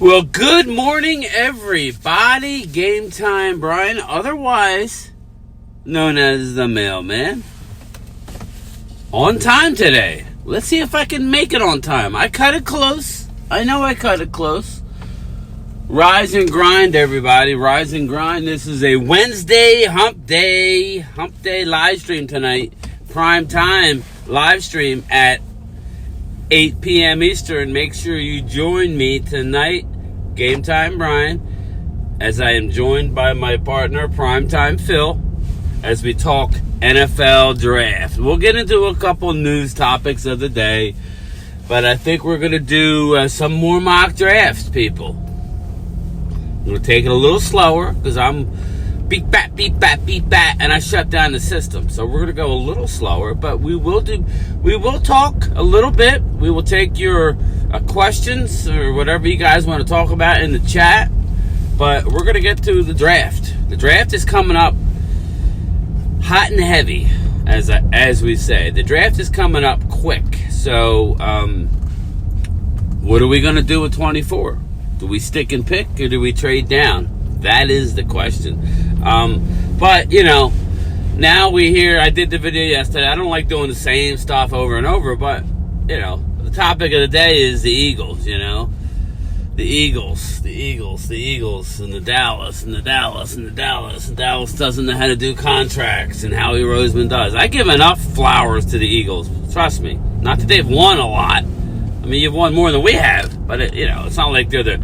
Well, good morning, everybody. Game Time Brian, otherwise known as the Mailman. On time today. Let's see if I can make it on time. I cut it close. I know I cut it close. Rise and grind, everybody. Rise and grind. This is a Wednesday hump day live stream tonight. Prime time live stream at 8 p.m. Eastern. Make sure you join me tonight, Game Time Brian, as I am joined by my partner, Primetime Phil, as we talk NFL Draft. We'll get into a couple news topics of the day, but I think we're going to do some more mock drafts, people. I'm going to take it a little slower because I'm beat bat, and I shut down the system. So we're going to go a little slower, but we will talk a little bit. We will take your questions or whatever you guys want to talk about in the chat, but we're going to get to the draft. The draft is coming up hot and heavy, as we say. The draft is coming up quick. So what are we going to do with 24? Do we stick and pick or do we trade down? That is the question. But, now we hear, I did the video yesterday. I don't like doing the same stuff over and over, but, the topic of the day is the Eagles, The Eagles, and the Dallas. And Dallas doesn't know how to do contracts, and Howie Roseman does. I give enough flowers to the Eagles. Trust me. Not that they've won a lot. I mean, you've won more than we have, but, it's not like they're the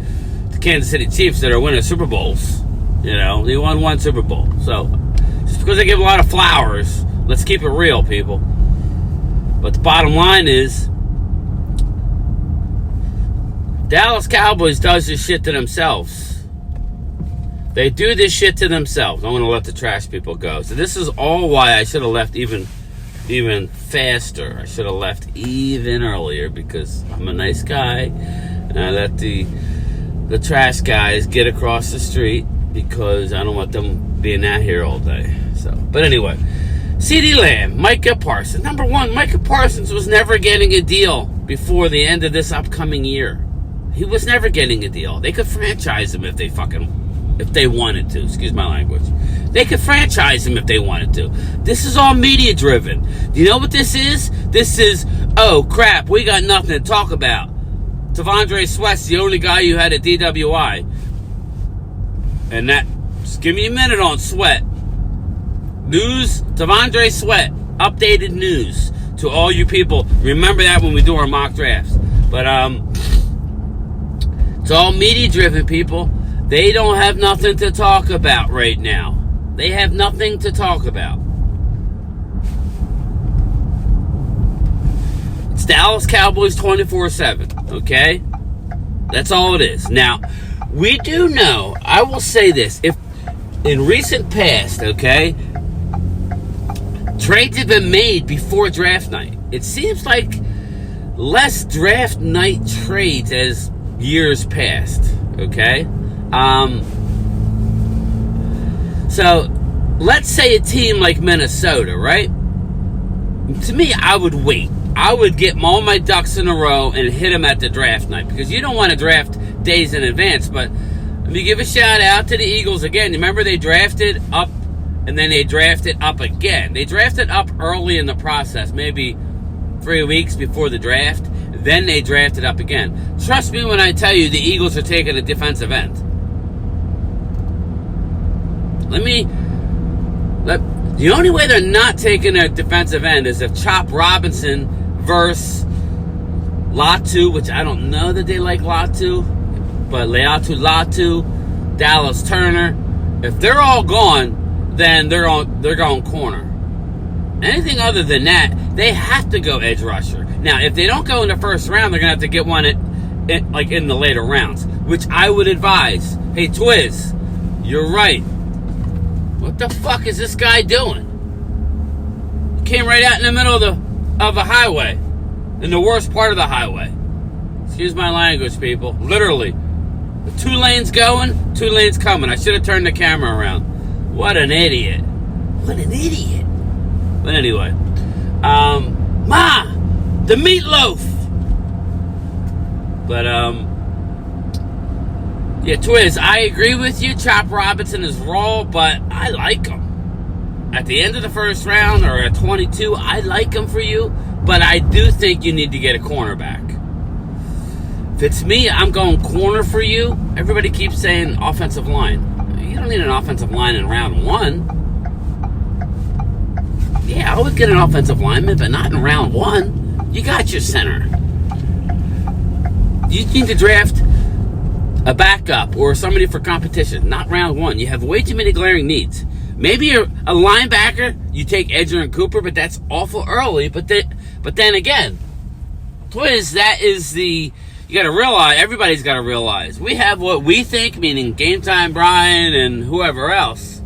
Kansas City Chiefs that are winning Super Bowls. They won one Super Bowl. So, just because they give a lot of flowers, let's keep it real, people. But the bottom line is, Dallas Cowboys does this shit to themselves. They do this shit to themselves. I'm going to let the trash people go. So this is all why I should have left even faster. I should have left even earlier because I'm a nice guy. And I let the trash guys get across the street because I don't want them being out here all day. So, but anyway, CeeDee Lamb, Micah Parsons. Number one, Micah Parsons was never getting a deal before the end of this upcoming year. He was never getting a deal. They could franchise him if they wanted to. Excuse my language. They could franchise him if they wanted to. This is all media driven. Do you know what this is? This is, oh crap, we got nothing to talk about. T'Vondre Sweat's the only guy who had a DWI. And that, just give me a minute on Sweat. News, T'Vondre Sweat, updated news to all you people. Remember that when we do our mock drafts. But, it's all media driven, people. They don't have nothing to talk about right now. They have nothing to talk about. It's Dallas Cowboys 24/7, okay? That's all it is. Now, we do know, I will say this, if in recent past, okay, trades have been made before draft night. It seems like less draft night trades as years past, okay? So, let's say a team like Minnesota, right? To me, I would wait. I would get all my ducks in a row and hit them at the draft night because you don't want to draft days in advance. But let me give a shout out to the Eagles again. Remember, they drafted up and then they drafted up again. They drafted up early in the process, maybe 3 weeks before the draft. Then they drafted up again. Trust me when I tell you the Eagles are taking a defensive end. The only way they're not taking a defensive end is if Chop Robinson versus Latu, which I don't know that they like Latu, but Leatu Latu, Dallas Turner, if they're all gone, then they're going corner. Anything other than that, they have to go edge rusher. Now, if they don't go in the first round, they're going to have to get one in the later rounds, which I would advise. Hey, Twiz, you're right. What the fuck is this guy doing? He came right out in the middle of a highway, in the worst part of the highway. Excuse my language, people. Literally. 2 lanes going, 2 lanes coming. I should have turned the camera around. What an idiot. What an idiot. But anyway. Ma! The meatloaf! But, Yeah, Twiz, I agree with you. Chop Robinson is raw, but I like him. At the end of the first round or at 22, I like him for you, but I do think you need to get a cornerback. If it's me, I'm going corner for you. Everybody keeps saying offensive line. You don't need an offensive line in round 1. Yeah, I would get an offensive lineman, but not in round 1. You got your center. You need to draft a backup or somebody for competition, not round 1. You have way too many glaring needs. Maybe you're a linebacker, you take Edger and Cooper, but that's awful early. But then again, Twiz, that is the... You got to realize, everybody's got to realize, we have what we think, meaning Game Time Brian and whoever else.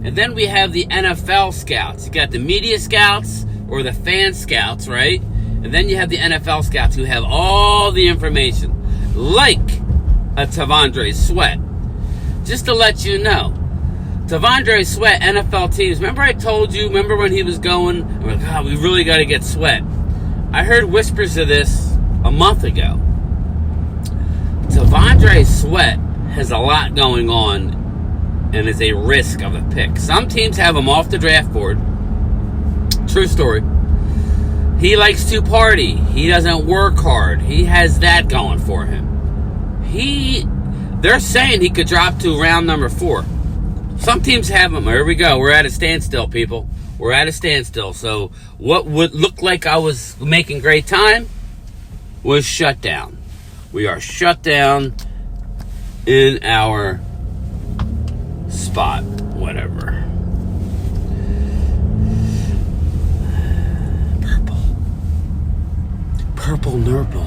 And then we have the NFL scouts. You got the media scouts or the fan scouts, right? And then you have the NFL scouts who have all the information, like a T'Vondre Sweat. Just to let you know, T'Vondre Sweat, NFL teams, remember I told you, remember when he was going, we're like, God, we really got to get Sweat. I heard whispers of this a month ago. T'Vondre Sweat has a lot going on and is a risk of a pick. Some teams have him off the draft board. True story. He likes to party. He doesn't work hard. He has that going for him. They're saying he could drop to round number 4. Some teams have him. Here we go. We're at a standstill, people. We're at a standstill. So what would look like I was making great time was shut down. We are shut down in our spot, whatever. Purple Nurple.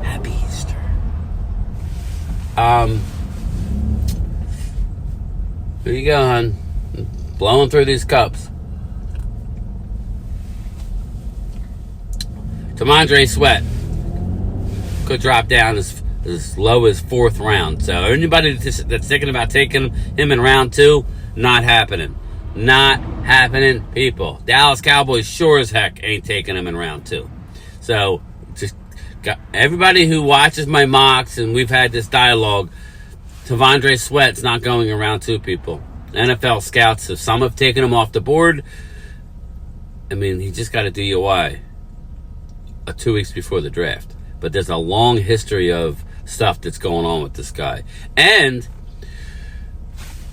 Happy Easter. Here you go, hon. Blowing through these cups. T'Vondre Sweat could drop down as low as 4th round. So anybody that's thinking about taking him in round 2, not happening. Not happening, people. Dallas Cowboys sure as heck ain't taking him in round 2. So just got everybody who watches my mocks, and we've had this dialogue, T'Vondre Sweat's not going in round 2, people. NFL scouts, if some have taken him off the board, I mean, he just got a DUI 2 weeks before the draft. But there's a long history of stuff that's going on with this guy. And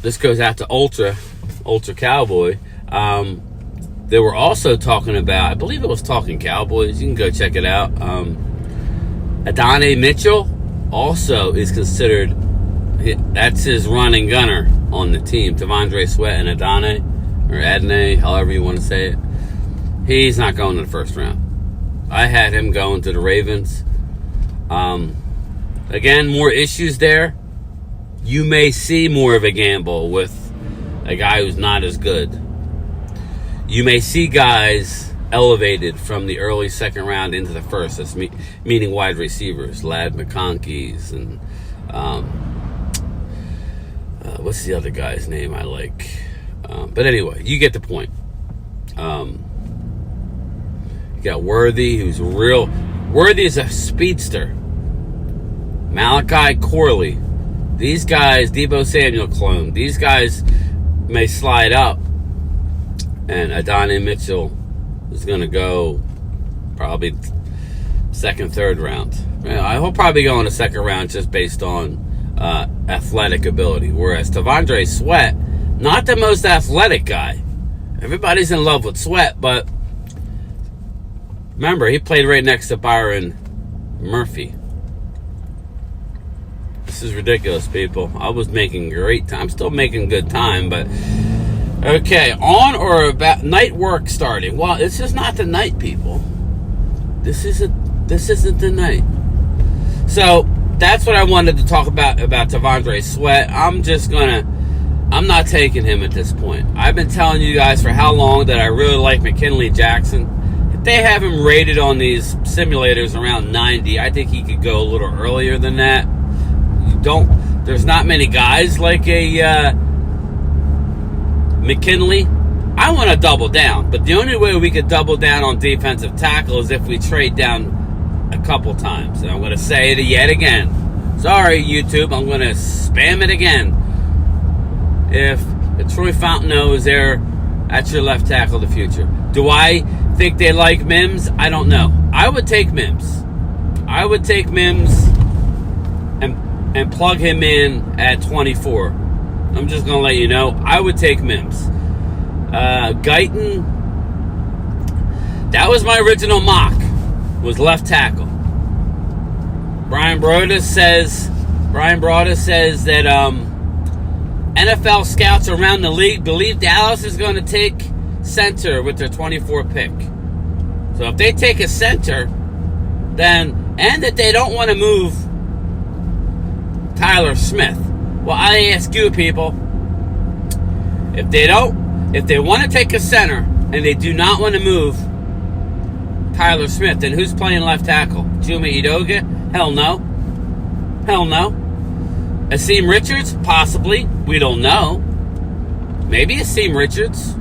this goes out to Ultra Cowboy. They were also talking about, I believe it was Talking Cowboys. You can go check it out. Adonai Mitchell also is considered, that's his running gunner on the team. T'Vondre Sweat and Adonai, or Adonai, however you want to say it. He's not going to the first round. I had him going to the Ravens. Again, more issues there. You may see more of a gamble with a guy who's not as good. You may see guys elevated from the early 2nd round into the 1st. That's meaning wide receivers, Lad McConkey's, and what's the other guy's name I like? But anyway, you get the point. You got Worthy, who's real. Worthy is a speedster. Malachi Corley. These guys, Deebo Samuel clone. These guys may slide up. And Adonai Mitchell is going to go probably 2nd, 3rd round. He'll probably go in the 2nd round just based on athletic ability. Whereas T'Vondre Sweat, not the most athletic guy. Everybody's in love with Sweat, but remember, he played right next to Byron Murphy. This is ridiculous, people. I was making great time. I'm still making good time, but okay, on or about night work starting. Well, this is not the night, people. This isn't the night. So that's what I wanted to talk about T'Vondre Sweat. I'm not taking him at this point. I've been telling you guys for how long that I really like McKinley Jackson. If they have him rated on these simulators around 90, I think he could go a little earlier than that. There's not many guys like a McKinley. I want to double down, but the only way we could double down on defensive tackle is if we trade down a couple times. And I'm going to say it yet again. Sorry, YouTube, I'm going to spam it again. If Troy Fontenot is there at your left tackle of the future. Do I think they like Mims? I don't know. I would take Mims. I would take Mims and plug him in at 24. I'm just going to let you know. I would take Mims. Guyton, that was my original mock, was left tackle. Brian Broaddus says that NFL scouts around the league believe Dallas is going to take center with their 24 pick. So if they take a center, then, and that they don't want to move Tyler Smith. Well, I ask you people, if they want to take a center and they do not want to move Tyler Smith, then who's playing left tackle? Juma Edoga? Hell no. Hell no. Asim Richards? Possibly. We don't know. Maybe Asim Richards.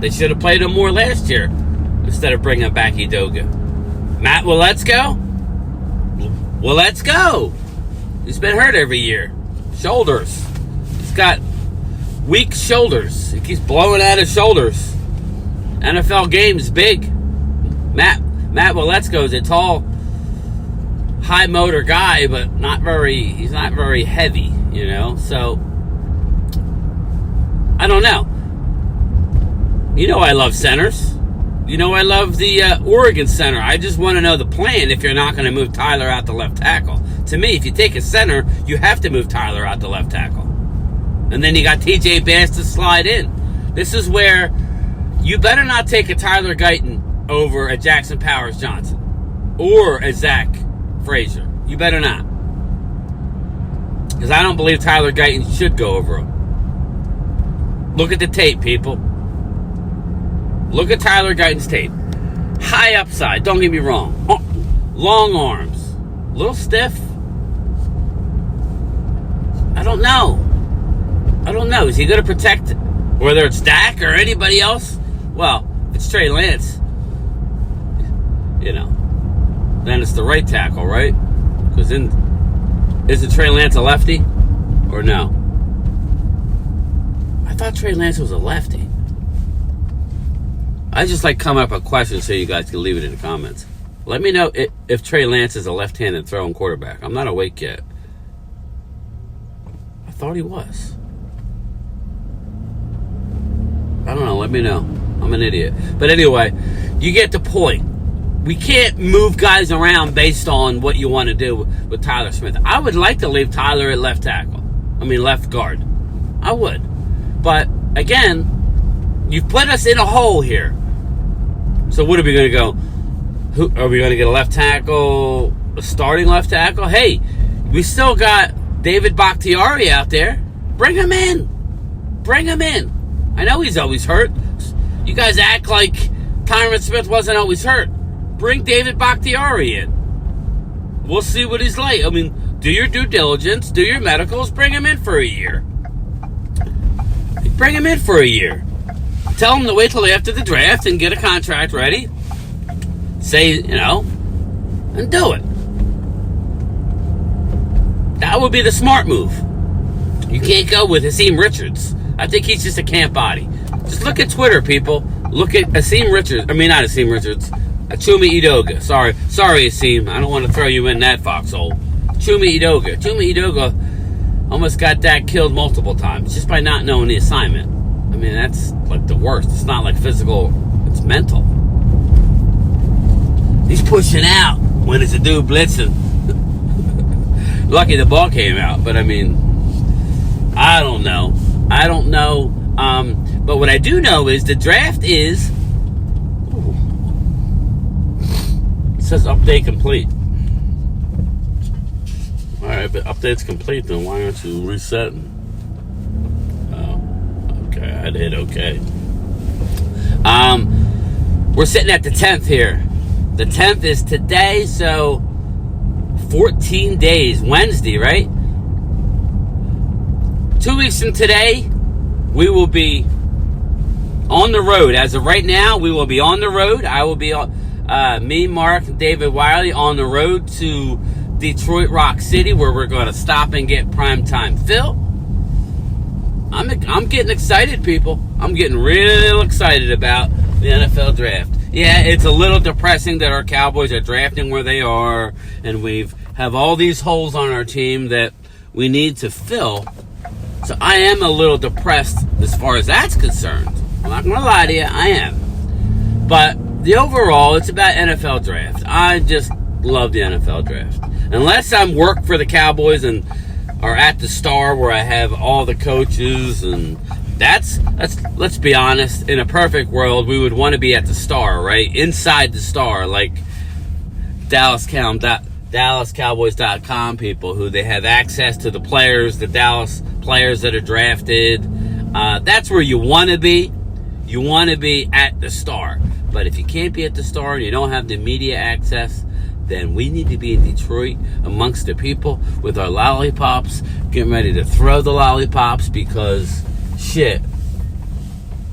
They should have played him more last year instead of bringing back Edoga. Matt Willetsko? Willetsko. He's been hurt every year. Shoulders. He's got weak shoulders. He keeps blowing out his shoulders. NFL game's big. Matt Willetsko is a tall, high motor guy, but he's not very heavy, you know, so I don't know. You know I love centers. You know I love the Oregon center. I just want to know the plan if you're not going to move Tyler out to left tackle. To me, if you take a center, you have to move Tyler out to left tackle. And then you got TJ Bass to slide in. This is where you better not take a Tyler Guyton over a Jackson Powers Johnson or a Zach Frazier. You better not. Because I don't believe Tyler Guyton should go over him. Look at the tape, people. Look at Tyler Guyton's tape. High upside, don't get me wrong. Long arms. A little stiff. I don't know. Is he going to protect whether it's Dak or anybody else? Well, if it's Trey Lance, you know, then it's the right tackle, right? Because isn't Trey Lance a lefty? Or no? I thought Trey Lance was a lefty. I just like coming up with questions so you guys can leave it in the comments. Let me know if Trey Lance is a left-handed throwing quarterback. I'm not awake yet. I thought he was. I don't know. Let me know. I'm an idiot. But anyway, you get the point. We can't move guys around based on what you want to do with Tyler Smith. I would like to leave Tyler at left guard. I would. But, again, you've put us in a hole here. So what are we going to go? Are we going to get a left tackle, a starting left tackle? Hey, we still got David Bakhtiari out there. Bring him in. I know he's always hurt. You guys act like Tyron Smith wasn't always hurt. Bring David Bakhtiari in. We'll see what he's like. I mean, do your due diligence, do your medicals, bring him in for a year. Tell him to wait till after the draft and get a contract ready. Say, and do it. That would be the smart move. You can't go with Asim Richards. I think he's just a camp body. Just look at Twitter, people. Look at Asim Richards. I mean, not Asim Richards. Chuma Edoga. Sorry, Asim. I don't want to throw you in that foxhole. Chuma Edoga almost got Dak killed multiple times just by not knowing the assignment. I mean, that's like the worst. It's not like physical. It's mental. He's pushing out when it's a dude blitzing. Lucky the ball came out, but I mean, I don't know. But what I do know is the draft is. It says update complete. All right, but update's complete. Then why aren't you resetting? Oh, okay. I'd hit okay. We're sitting at the 10th here. The 10th is today, so 14 days. Wednesday, right? 2 weeks from today, we will be on the road. As of right now, we will be on the road. I will be on, me, Mark, David Wiley on the road to Detroit Rock City, where we're going to stop and get primetime Phil. I'm getting excited, people. I'm getting real excited about the NFL draft. Yeah, it's a little depressing that our Cowboys are drafting where they are, and have all these holes on our team that we need to fill. So I am a little depressed as far as that's concerned. I'm not going to lie to you, I am. But the overall, it's about NFL draft. I just love the NFL draft. Unless I'm work for the Cowboys and are at the Star where I have all the coaches, and let's be honest, in a perfect world, we would want to be at the Star, right? Inside the Star, like DallasCowboys.com people, who they have access to the players, the Dallas players that are drafted. That's where you want to be. You want to be at the Star. But if you can't be at the Star and you don't have the media access, then we need to be in Detroit amongst the people with our lollipops, getting ready to throw the lollipops, because shit,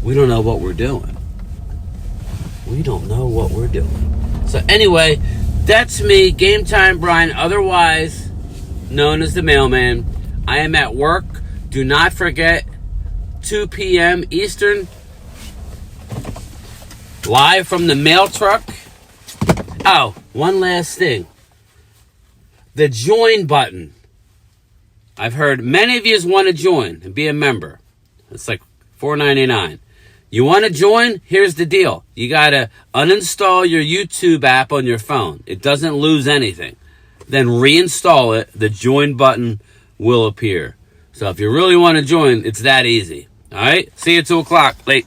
we don't know what we're doing. We don't know what we're doing. So anyway, that's me, Game Time Brian, otherwise known as the Mailman. I am at work. Do not forget, 2 p.m. Eastern, live from the mail truck. Oh, one last thing. The join button. I've heard many of you want to join and be a member. It's like $4.99. You want to join? Here's the deal. You got to uninstall your YouTube app on your phone. It doesn't lose anything. Then reinstall it. The join button will appear. So if you really want to join, it's that easy. All right? See you at 2 o'clock. Late.